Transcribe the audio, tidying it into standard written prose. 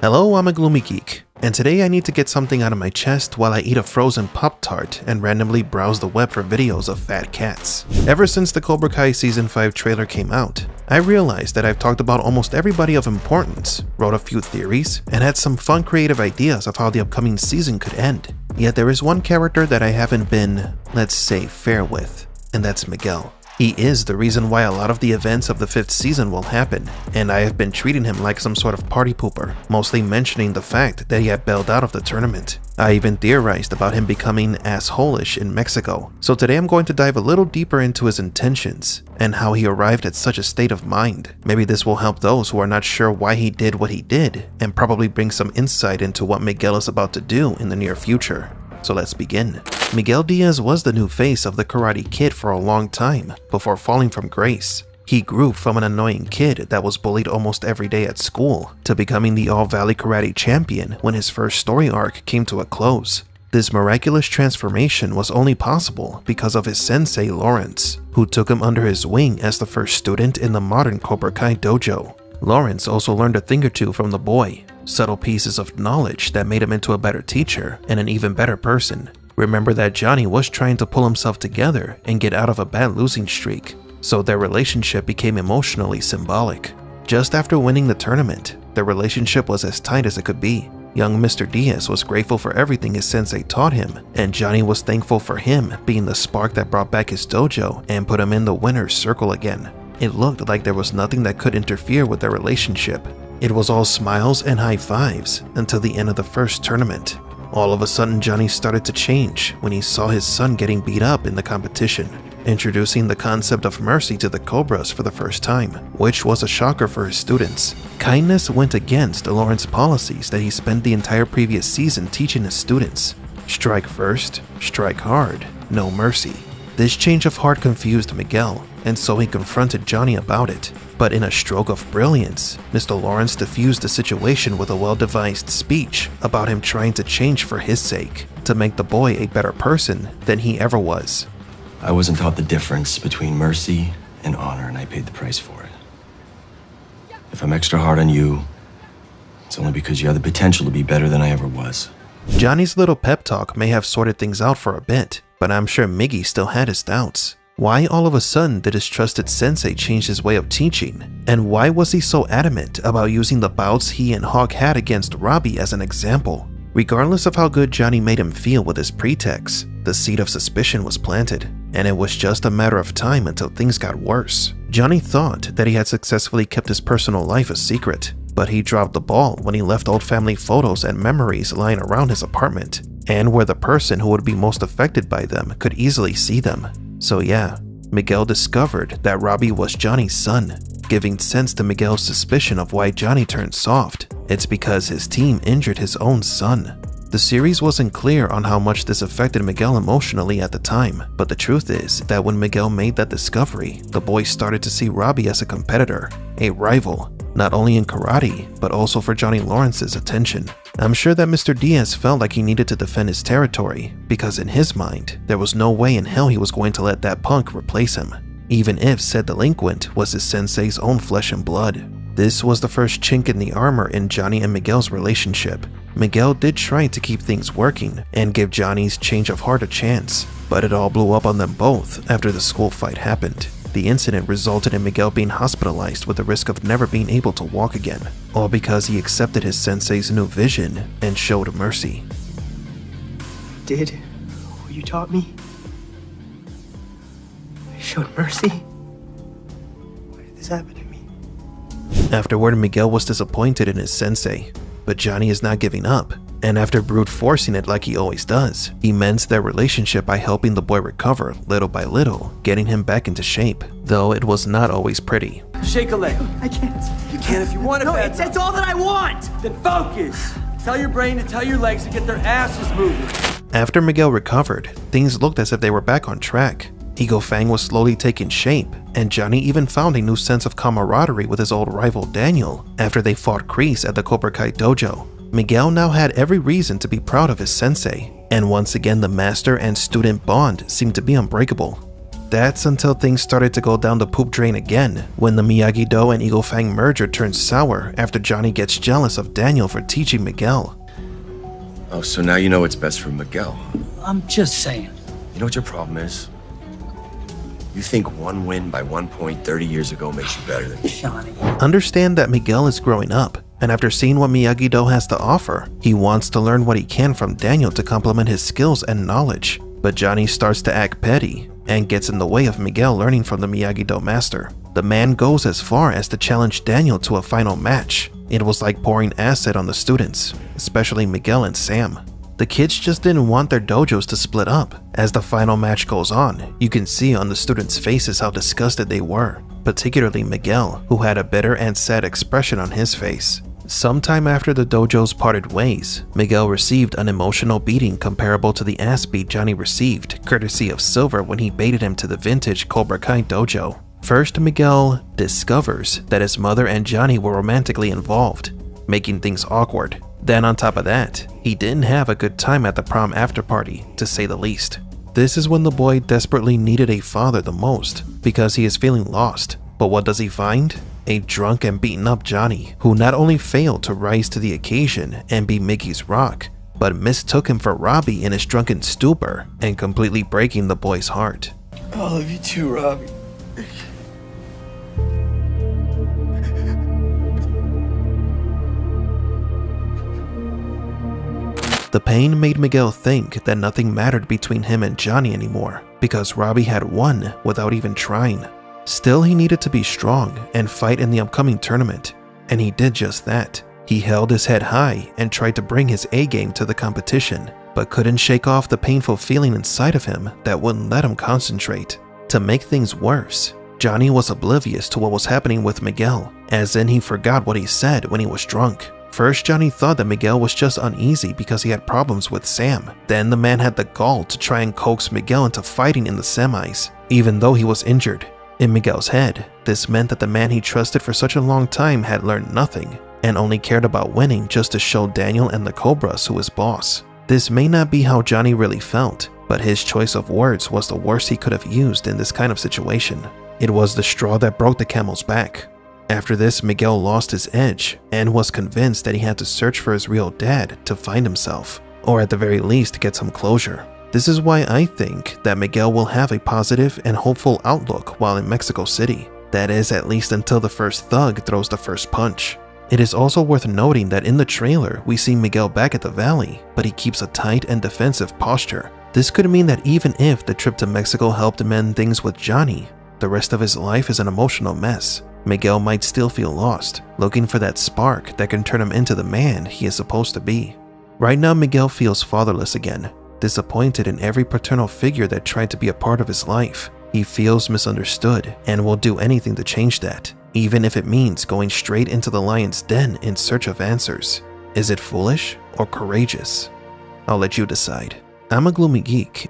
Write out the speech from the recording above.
Hello, I'm a Gloomy Geek, and today I need to get something out of my chest while I eat a frozen Pop-Tart and randomly browse the web for videos of fat cats. Ever since the Cobra Kai Season 5 trailer came out, I realized that I've talked about almost everybody of importance, wrote a few theories, and had some fun creative ideas of how the upcoming season could end. Yet there is one character that I haven't been, let's say, fair with, and that's Miguel. He is the reason why a lot of the events of the 5th season will happen, and I have been treating him like some sort of party pooper, mostly mentioning the fact that he had bailed out of the tournament. I even theorized about him becoming asshole-ish in Mexico, so today I'm going to dive a little deeper into his intentions, and how he arrived at such a state of mind. Maybe this will help those who are not sure why he did what he did, and probably bring some insight into what Miguel is about to do in the near future. So let's begin. Miguel Diaz was the new face of the Karate Kid for a long time, before falling from grace. He grew from an annoying kid that was bullied almost every day at school, to becoming the All-Valley Karate Champion when his first story arc came to a close. This miraculous transformation was only possible because of his sensei Lawrence, who took him under his wing as the first student in the modern Cobra Kai dojo. Lawrence also learned a thing or two from the boy, subtle pieces of knowledge that made him into a better teacher and an even better person. Remember that Johnny was trying to pull himself together and get out of a bad losing streak, so their relationship became emotionally symbolic. Just after winning the tournament, their relationship was as tight as it could be. Young Mr. Diaz was grateful for everything his sensei taught him, and Johnny was thankful for him being the spark that brought back his dojo and put him in the winner's circle again. It looked like there was nothing that could interfere with their relationship. It was all smiles and high fives until the end of the first tournament. All of a sudden, Johnny started to change when he saw his son getting beat up in the competition, introducing the concept of mercy to the Cobras for the first time, which was a shocker for his students. Kindness went against Lawrence's policies that he spent the entire previous season teaching his students. Strike first, strike hard, no mercy. This change of heart confused Miguel, and so he confronted Johnny about it. But in a stroke of brilliance, Mr. Lawrence diffused the situation with a well-devised speech about him trying to change for his sake, to make the boy a better person than he ever was. I wasn't taught the difference between mercy and honor, and I paid the price for it. If I'm extra hard on you, it's only because you have the potential to be better than I ever was. Johnny's little pep talk may have sorted things out for a bit, but I'm sure Miggy still had his doubts. Why all of a sudden did his trusted sensei change his way of teaching? And why was he so adamant about using the bouts he and Hawk had against Robbie as an example? Regardless of how good Johnny made him feel with his pretext, the seed of suspicion was planted, and it was just a matter of time until things got worse. Johnny thought that he had successfully kept his personal life a secret, but he dropped the ball when he left old family photos and memories lying around his apartment, and where the person who would be most affected by them could easily see them. So yeah, Miguel discovered that Robbie was Johnny's son, giving sense to Miguel's suspicion of why Johnny turned soft. It's because his team injured his own son. The series wasn't clear on how much this affected Miguel emotionally at the time, but the truth is that when Miguel made that discovery, the boy started to see Robbie as a competitor, a rival, not only in karate, but also for Johnny Lawrence's attention. I'm sure that Mr. Diaz felt like he needed to defend his territory, because in his mind, there was no way in hell he was going to let that punk replace him, even if said delinquent was his sensei's own flesh and blood. This was the first chink in the armor in Johnny and Miguel's relationship. Miguel did try to keep things working and give Johnny's change of heart a chance, but it all blew up on them both after the school fight happened. The incident resulted in Miguel being hospitalized with the risk of never being able to walk again, all because he accepted his sensei's new vision and showed mercy. Did what you taught me? I showed mercy? Why did this happen to me? Afterward, Miguel was disappointed in his sensei, but Johnny is not giving up, and after brute forcing it like he always does, he mends their relationship by helping the boy recover little by little, getting him back into shape, though it was not always pretty. Shake a leg. I can't. You can if you want it. No, it's all that I want! Then focus! Tell your brain to tell your legs to get their asses moving. After Miguel recovered, things looked as if they were back on track. Eagle Fang was slowly taking shape, and Johnny even found a new sense of camaraderie with his old rival Daniel after they fought Kreese at the Cobra Kai dojo. Miguel now had every reason to be proud of his sensei, and once again the master and student bond seemed to be unbreakable. That's until things started to go down the poop drain again, when the Miyagi-Do and Eagle Fang merger turns sour after Johnny gets jealous of Daniel for teaching Miguel. Oh, so now you know what's best for Miguel. I'm just saying. You know what your problem is? You think one win by 1 point 30 years ago makes you better than me. Johnny. Understand that Miguel is growing up, and after seeing what Miyagi-Do has to offer, he wants to learn what he can from Daniel to complement his skills and knowledge. But Johnny starts to act petty and gets in the way of Miguel learning from the Miyagi-Do master. The man goes as far as to challenge Daniel to a final match. It was like pouring acid on the students, especially Miguel and Sam. The kids just didn't want their dojos to split up. As the final match goes on, you can see on the students' faces how disgusted they were, particularly Miguel, who had a bitter and sad expression on his face. Sometime after the dojos parted ways, Miguel received an emotional beating comparable to the ass beat Johnny received, courtesy of Silver when he baited him to the vintage Cobra Kai dojo. First, Miguel discovers that his mother and Johnny were romantically involved, making things awkward. Then on top of that, he didn't have a good time at the prom after party, to say the least. This is when the boy desperately needed a father the most, because he is feeling lost. But what does he find? A drunk and beaten up Johnny, who not only failed to rise to the occasion and be Mickey's rock, but mistook him for Robbie in his drunken stupor and completely breaking the boy's heart. I love you too, Robbie. The pain made Miguel think that nothing mattered between him and Johnny anymore, because Robbie had won without even trying. Still, he needed to be strong and fight in the upcoming tournament, and he did just that. He held his head high and tried to bring his A-game to the competition, but couldn't shake off the painful feeling inside of him that wouldn't let him concentrate. To make things worse, Johnny was oblivious to what was happening with Miguel, as in he forgot what he said when he was drunk. First, Johnny thought that Miguel was just uneasy because he had problems with Sam. Then the man had the gall to try and coax Miguel into fighting in the semis, even though he was injured. In Miguel's head, this meant that the man he trusted for such a long time had learned nothing, and only cared about winning just to show Daniel and the Cobras who was boss. This may not be how Johnny really felt, but his choice of words was the worst he could have used in this kind of situation. It was the straw that broke the camel's back. After this, Miguel lost his edge and was convinced that he had to search for his real dad to find himself, or at the very least get some closure. This is why I think that Miguel will have a positive and hopeful outlook while in Mexico City. That is, at least until the first thug throws the first punch. It is also worth noting that in the trailer, we see Miguel back at the valley, but he keeps a tight and defensive posture. This could mean that even if the trip to Mexico helped mend things with Johnny, the rest of his life is an emotional mess. Miguel might still feel lost, looking for that spark that can turn him into the man he is supposed to be. Right now, Miguel feels fatherless again, disappointed in every paternal figure that tried to be a part of his life. He feels misunderstood and will do anything to change that, even if it means going straight into the lion's den in search of answers. Is it foolish or courageous? I'll let you decide. I'm a gloomy geek,